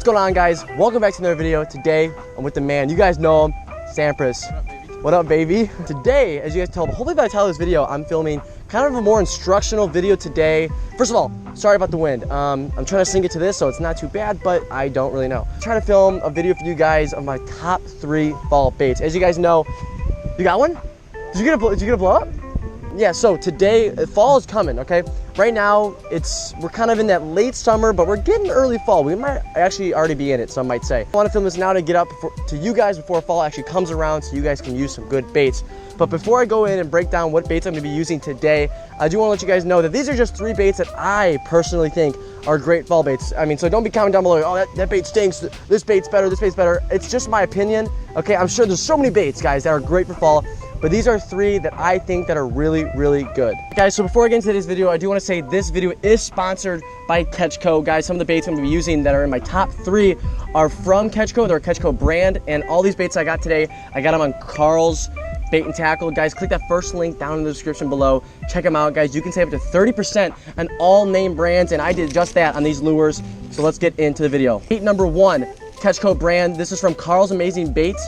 What's going on, guys? Welcome back to another video. Today I'm with the man, you guys know him, Sampras. What up, baby? Today, as you guys tell, hopefully by the time of this video, I'm filming kind of a more instructional video today. First of all, sorry about the wind. I'm trying to sync it to this so it's not too bad, but I don't really know. I'm trying to film a video for you guys of my top 3 fall baits. As you guys know, you got one? Did you get a blow up? Yeah, so today, fall is coming, okay? Right now, we're kind of in that late summer, but we're getting early fall. We might actually already be in it, some might say. I want to film this now to get up to you guys before fall actually comes around so you guys can use some good baits. But before I go in and break down what baits I'm going to be using today, I do want to let you guys know that these are just 3 baits that I personally think are great fall baits. I mean, so don't be commenting down below, oh, that bait stinks, this bait's better, this bait's better. It's just my opinion, okay? I'm sure there's so many baits, guys, that are great for fall. But these are 3 that I think that are really, really good. Guys, so before I get into today's video, I do want to say this video is sponsored by Catchco. Guys, some of the baits I'm going to be using that are in my top 3 are from Catchco. They're a Catchco brand, and all these baits I got today, I got them on Carl's Bait and Tackle. Guys, click that first link down in the description below. Check them out, guys. You can save up to 30% on all name brands, and I did just that on these lures. So let's get into the video. Bait number 1, Catchco brand. This is from Carl's Amazing Baits.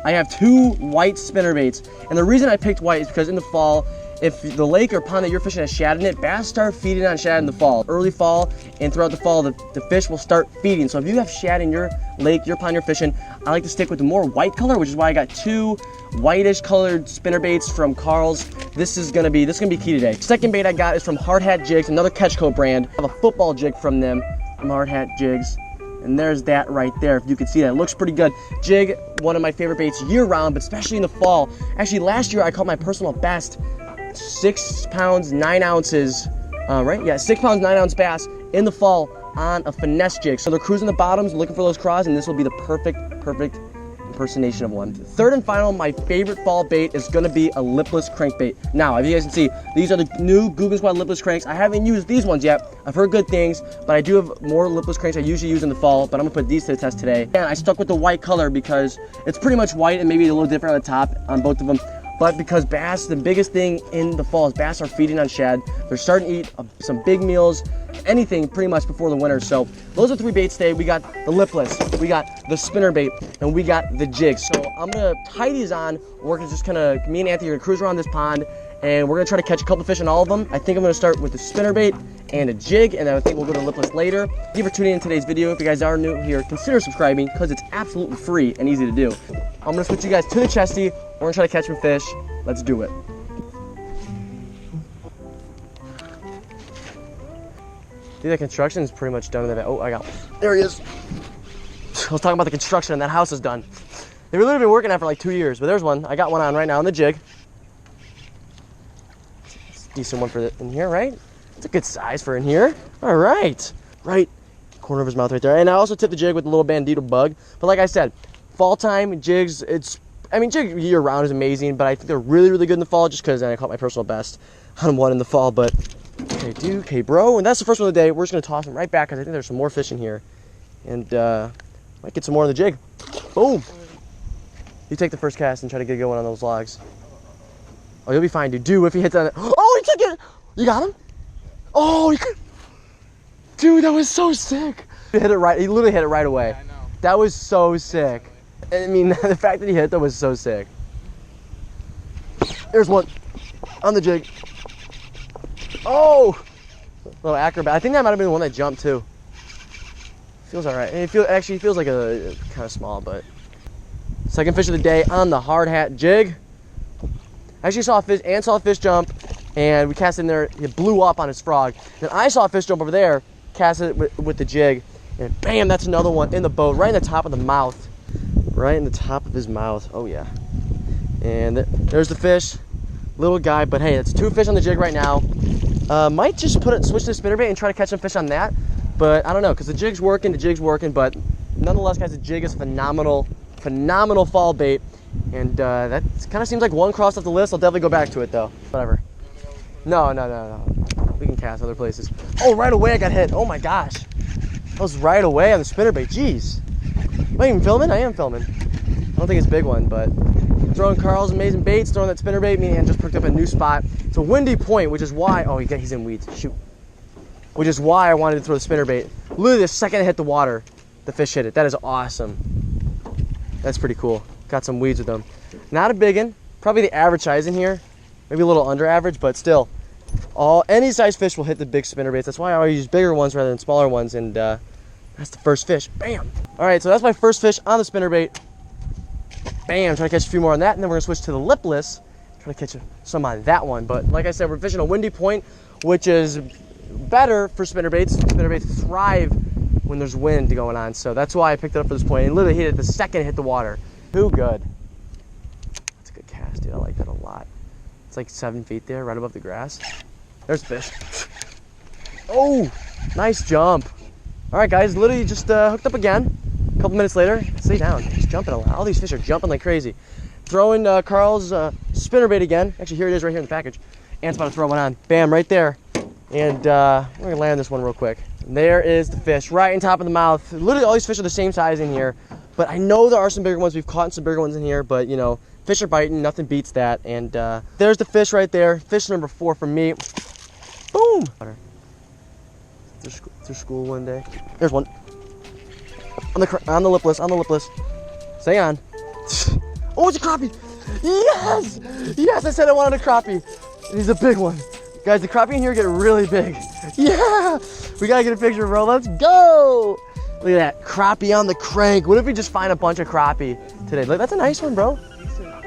I have 2 white spinnerbaits, and the reason I picked white is because in the fall, if the lake or pond that you're fishing has shad in it, bass start feeding on shad in the fall. Early fall and throughout the fall, the fish will start feeding. So if you have shad in your lake, your pond you're fishing, I like to stick with the more white color, which is why I got 2 whitish colored spinnerbaits from Carl's. This is gonna be key today. Second bait I got is from Hard Hat Jigs, another Catchco brand. I have a football jig from them, from Hard Hat Jigs. And there's that right there, if you can see that. It looks pretty good. Jig, one of my favorite baits year-round, but especially in the fall. Actually, last year I caught my personal best 6 pounds, 9 ounces, right? Yeah, 6 pounds, 9 ounce bass in the fall on a finesse jig. So they're cruising the bottoms, looking for those craws, and this will be the perfect impersonation of one. Third and final, my favorite fall bait is gonna be a lipless crankbait. Now, if you guys can see, these are the new Googan Squad lipless cranks. I haven't used these ones yet. I've heard good things, but I do have more lipless cranks I usually use in the fall, but I'm gonna put these to the test today. And I stuck with the white color because it's pretty much white and maybe a little different on the top on both of them. But because bass, the biggest thing in the fall is bass are feeding on shad. They're starting to eat some big meals, anything pretty much before the winter. So those are 3 baits today. We got the lipless, we got the spinnerbait, and we got the jigs. So I'm gonna tie these on. We're just gonna, me and Anthony are gonna cruise around this pond, and we're gonna try to catch a couple fish on all of them. I think I'm gonna start with the spinnerbait and a jig, and then I think we'll go to lipless later. Thank you for tuning in today's video. If you guys are new here, consider subscribing because it's absolutely free and easy to do. I'm gonna switch you guys to the chesty. We're gonna try to catch some fish. Let's do it. Dude, the construction is pretty much done in that. Oh, I got one. There he is. I was talking about the construction and that house is done. They've literally been working on it for like 2 years, but there's one. I got one on right now on the jig. It's a decent one for in here, right? It's a good size for in here. All right. Right corner of his mouth right there. And I also tipped the jig with a little bandito bug. But like I said, fall time jigs, jig year round is amazing, but I think they're really, really good in the fall just because I caught my personal best on one in the fall. But okay, dude, okay, bro. And that's the first one of the day. We're just gonna toss them right back because I think there's some more fish in here. And might get some more on the jig. Boom. You take the first cast and try to get going on those logs. Oh, you'll be fine, dude. Dude, if he hits on it. Oh, he took it. You got him? Oh, you could. Dude, that was so sick. He hit it right. He literally hit it right away. Yeah, I know. That was so sick. I mean, the fact that he hit that was so sick. There's one on the jig. Oh, little acrobat. I think that might have been the one that jumped too. Feels all right. It actually feels like a kind of small, but second fish of the day on the Hard Hat Jig. Actually saw a fish jump, and we cast it in there. It blew up on his frog. Then I saw a fish jump over there, cast it with the jig, and bam, that's another one in the boat, right in the top of the mouth. Right in the top of his mouth. Oh yeah. And there's the fish, little guy. But hey, it's 2 fish on the jig right now. Might just switch to the spinnerbait and try to catch some fish on that. But I don't know, because the jig's working. But nonetheless, guys, the jig is phenomenal fall bait. And that kind of seems like one crossed off the list. I'll definitely go back to it though. Whatever. No. We can cast other places. Oh, right away I got hit. Oh my gosh. That was right away on the spinnerbait. Jeez. Am I even filming? I am filming. I don't think it's a big one, but throwing Carl's Amazing Baits, throwing that spinnerbait, and just picked up a new spot. It's a windy point, which is why, oh, he's in weeds, shoot. Which is why I wanted to throw the spinnerbait. Literally the second I hit the water, the fish hit it. That is awesome. That's pretty cool. Got some weeds with them. Not a big one, probably the average size in here. Maybe a little under average, but still. Any size fish will hit the big spinnerbaits. That's why I always use bigger ones rather than smaller ones, and that's the first fish. Bam! All right, so that's my first fish on the spinnerbait. Bam, trying to catch a few more on that, and then we're gonna switch to the lipless, try to catch some on that one. But like I said, we're fishing a windy point, which is better for spinnerbaits. Spinnerbaits thrive when there's wind going on, so that's why I picked it up for this point. And literally hit it the second it hit the water. Too good. That's a good cast, dude. I like that a lot. It's like 7 feet there, right above the grass. There's fish. Oh, nice jump. All right, guys, literally just hooked up again. A couple minutes later, stay down. He's jumping a lot. All these fish are jumping like crazy. Throwing Carl's spinnerbait again. Actually, here it is right here in the package. Ant's about to throw one on. Bam, right there. And we're gonna land this one real quick. And there is the fish right on top of the mouth. Literally all these fish are the same size in here. But I know there are some bigger ones. We've caught some bigger ones in here, but you know, fish are biting, nothing beats that. And there's the fish right there. Fish number 4 for me. Boom! Through school one day. There's one. On the lipless. Stay on. Oh, it's a crappie! Yes! Yes, I said I wanted a crappie. And he's a big one. Guys, the crappie in here get really big. Yeah! We gotta get a picture, bro. Let's go! Look at that, crappie on the crank. What if we just find a bunch of crappie today? Look, that's a nice one, bro.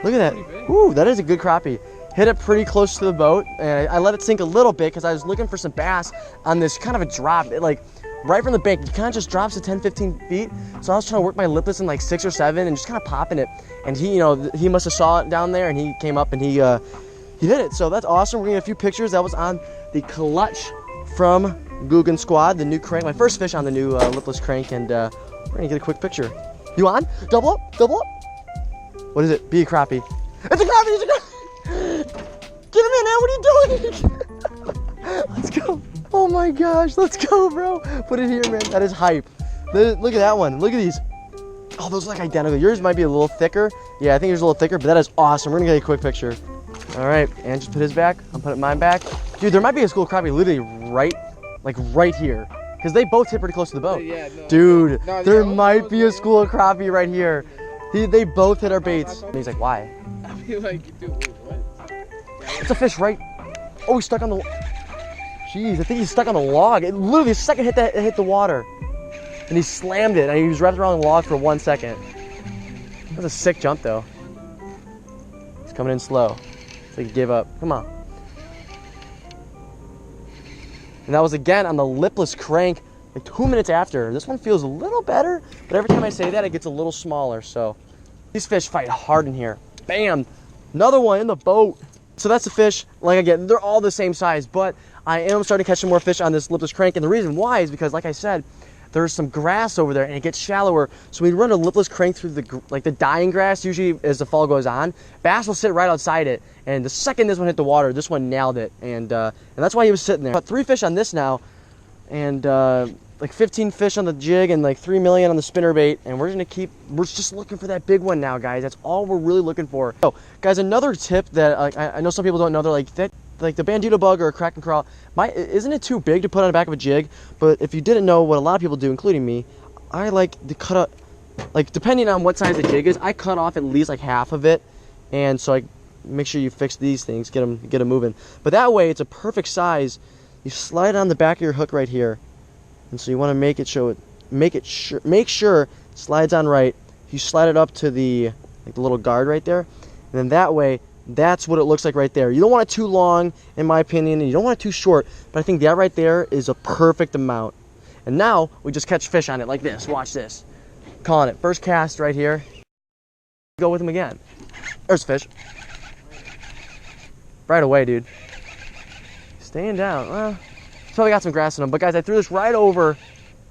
Look at that. Ooh, that is a good crappie. Hit it pretty close to the boat, and I let it sink a little bit because I was looking for some bass on this kind of a drop. It, like, right from the bank, it kind of just drops to 10, 15 feet. So I was trying to work my lipless in like 6 or 7 and just kind of popping it. And he, you know, he must have saw it down there and he came up and he hit it. So that's awesome. We're gonna get a few pictures. That was on the clutch from Guggen Squad, the new crank, my first fish on the new lipless crank, and we're gonna get a quick picture. You on? Double up, double up. What is it? Be a crappie. It's a crappie, it's a crappie. Get him in, man, what are you doing? Let's go. Oh my gosh, let's go, bro. Put it here, man. That is hype. Look at that one. Look at these. Oh, those are like identical. Yours might be a little thicker. Yeah, I think yours is a little thicker, but that is awesome. We're gonna get a quick picture. All right, and just put his back. I'm putting mine back. Dude, there might be a school crappie literally right here. Because they both hit pretty close to the boat. Yeah, no, dude, no, there might be a school of crappie right here. They both hit our baits. And he's like, why? I feel like, dude, what? It's a fish right. Oh, he's stuck on the. Jeez, I think he's stuck on the log. It literally, the second hit the water. And he slammed it, and he was wrapped around the log for 1 second. That was a sick jump, though. He's coming in slow. It's like he gave up. Come on. And that was again on the lipless crank, like 2 minutes after. This one feels a little better, but every time I say that, it gets a little smaller. So these fish fight hard in here. Bam! Another one in the boat. So that's the fish. Like again, they're all the same size, but I am starting to catch some more fish on this lipless crank. And the reason why is because, like I said, there's some grass over there and it gets shallower. So we run a lipless crank through the dying grass usually as the fall goes on. Bass will sit right outside it. And the second this one hit the water, this one nailed it. And that's why he was sitting there. Got 3 fish on this now, and like 15 fish on the jig and like 3 million on the spinnerbait. And we're just looking for that big one now, guys. That's all we're really looking for. So guys, another tip that I know some people don't know, they're like, that like the bandito bug or a crack and crawl, isn't it too big to put on the back of a jig? But if you didn't know, what a lot of people do, including me, I like to cut up, like depending on what size the jig is, I cut off at least like half of it. And so I make sure you fix these things, get them moving. But that way it's a perfect size. You slide it on the back of your hook right here. And so you want to make sure it slides on right. You slide it up to the little guard right there. And then that way, that's what it looks like right there. You don't want it too long, in my opinion, and you don't want it too short, but I think that right there is a perfect amount. And now we just catch fish on it like this. Watch this. Calling it. First cast right here. Go with him again. There's fish. Right away, dude. Staying down. Well, probably got some grass in him. But guys, I threw this right over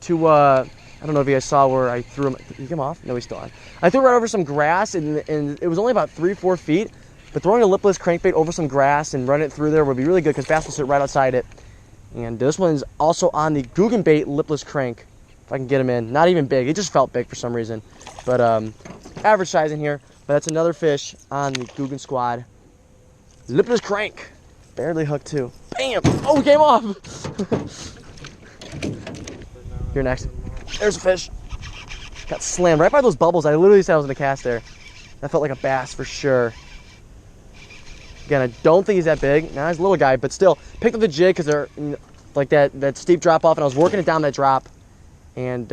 to, I don't know if you guys saw where I threw him. Did he come off? No, he's still on. I threw right over some grass, and it was only about 3-4 feet. But throwing a lipless crankbait over some grass and running it through there would be really good because bass will sit right outside it. And this one's also on the Guggen bait lipless crank. If I can get him in. Not even big. It just felt big for some reason. But average size in here. But that's another fish on the Guggen Squad. Lipless crank. Barely hooked too. Bam! Oh, he came off! You're next. There's a fish. Got slammed right by those bubbles. I literally said I was gonna cast there. That felt like a bass for sure. Again, I don't think he's that big. Nah, he's a little guy, but still, picked up the jig because they're like that steep drop off, and I was working it down that drop, and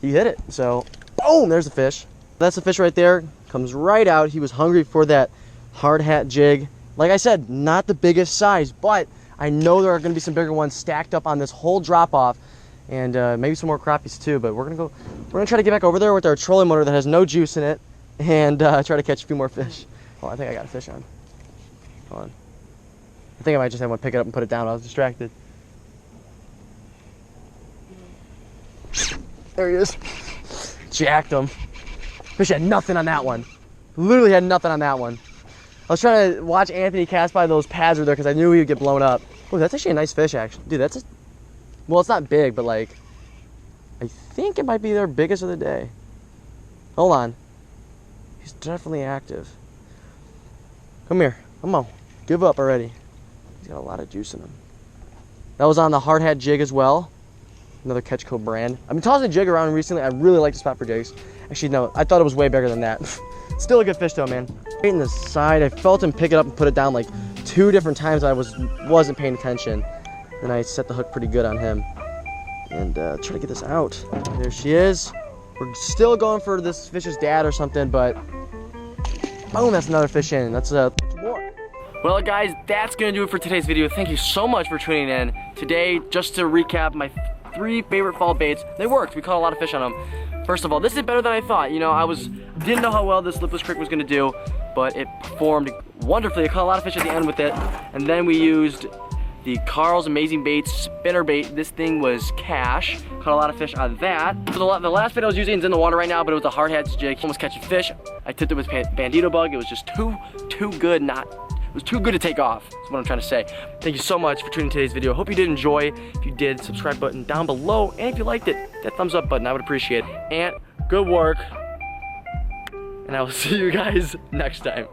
he hit it. So, boom, there's the fish. That's the fish right there. Comes right out. He was hungry for that hard hat jig. Like I said, not the biggest size, but I know there are going to be some bigger ones stacked up on this whole drop off, and maybe some more crappies too. But we're gonna try to get back over there with our trolling motor that has no juice in it, and try to catch a few more fish. Oh, I think I got a fish on. Hold on. I think I might just have one pick it up and put it down. I was distracted. There he is. Jacked him. Fish had nothing on that one. Literally had nothing on that one. I was trying to watch Anthony cast by those pads there because I knew he would get blown up. Oh, that's actually a nice fish, actually. Dude, that's well, it's not big, but like, I think it might be their biggest of the day. Hold on. He's definitely active. Come here. Come on. Give up already. He's got a lot of juice in him. That was on the hard hat jig as well. Another Catch Co brand. I've been tossing a jig around recently. I really like the spot for jigs. Actually, no, I thought it was way bigger than that. Still a good fish though, man. Right in the side, I felt him pick it up and put it down like 2 different times. I wasn't paying attention. And I set the hook pretty good on him. And try to get this out. There she is. We're still going for this fish's dad or something, but boom, that's another fish in. That's more. Well guys, that's gonna do it for today's video. Thank you so much for tuning in. Today, just to recap my 3 favorite fall baits, they worked. We caught a lot of fish on them. First of all, this did better than I thought. You know, didn't know how well this lipless crick was gonna do, but it performed wonderfully. I caught a lot of fish at the end with it. And then we used the Carl's Amazing Baits spinnerbait. This thing was cash. Caught a lot of fish on that. So the last bait I was using is in the water right now, but it was a hard hat jig. Almost catching fish. I tipped it with bandito bug. It was just too good it was too good to take off. That's what I'm trying to say. Thank you so much for tuning in today's video. Hope you did enjoy. If you did, subscribe button down below. And if you liked it, that thumbs up button, I would appreciate it. And good work. And I will see you guys next time.